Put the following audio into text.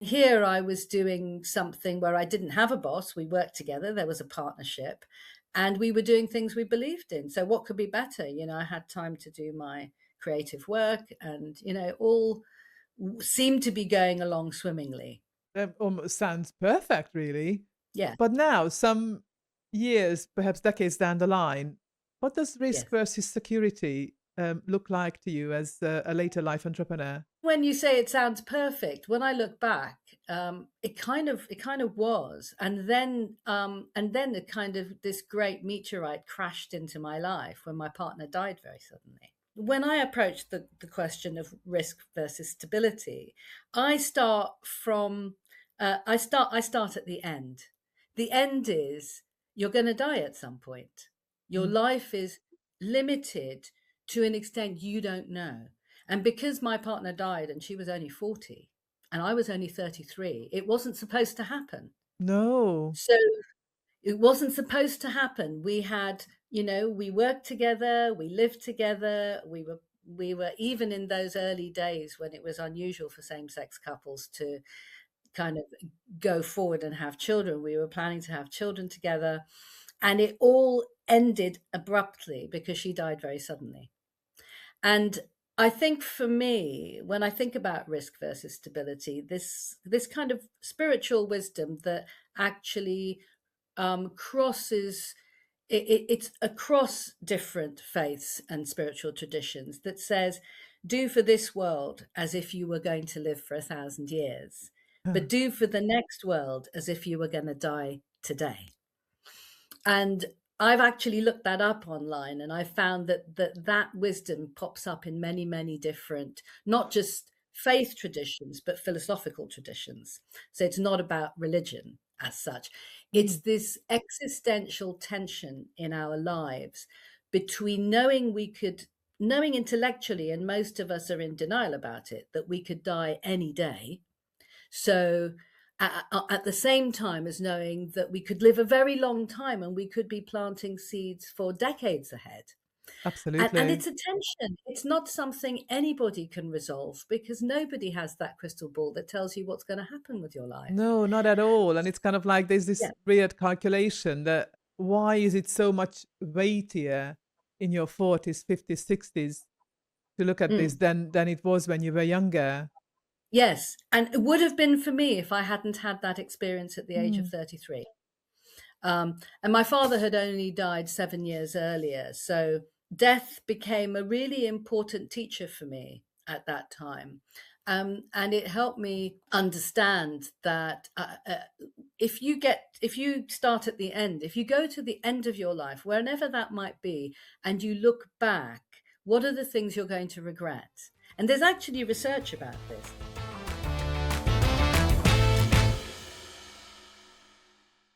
Here I was doing something where I didn't have a boss. We worked together. There was a partnership and we were doing things we believed in. So what could be better? I had time to do my creative work and, all seemed to be going along swimmingly. Almost sounds perfect, really. Yeah. But now, some years, perhaps decades down the line, what does risk Yes. versus security look like to you as a later life entrepreneur? When you say it sounds perfect, when I look back, it kind of was, and then the kind of this great meteorite crashed into my life when my partner died very suddenly. When I approach the question of risk versus stability, I start from I start at the end. The end is you're going to die at some point. Your Mm. life is limited to an extent you don't know. And because my partner died and she was only 40 and I was only 33, it wasn't supposed to happen. No. So it wasn't supposed to happen. We worked together, we lived together, we were even in those early days when it was unusual for same-sex couples to kind of go forward and have children. We were planning to have children together, and it all ended abruptly because she died very suddenly. And I think for me, when I think about risk versus stability, this kind of spiritual wisdom that actually crosses it's across different faiths and spiritual traditions that says, do for this world as if you were going to live for 1,000 years, but Uh, do for the next world as if you were going to die today. And I've actually looked that up online and I found that wisdom pops up in many, many different, not just faith traditions, but philosophical traditions. So it's not about religion as such. mm. It's this existential tension in our lives between knowing intellectually, and most of us are in denial about it, that we could die any day. So, at the same time as knowing that we could live a very long time and we could be planting seeds for decades ahead. And Absolutely. it's a tension. It's not something anybody can resolve because nobody has that crystal ball that tells you what's going to happen with your life. No, not at all. And it's kind of like there's Yeah. this weird calculation that why is it so much weightier in your 40s, 50s, 60s to look at this Mm. than it was when you were younger? Yes. And it would have been for me if I hadn't had that experience at the age of Mm. 33. And my father had only died 7 years earlier. So death became a really important teacher for me at that time. And it helped me understand that if you start at the end, if you go to the end of your life, wherever that might be, and you look back, what are the things you're going to regret? And there's actually research about this.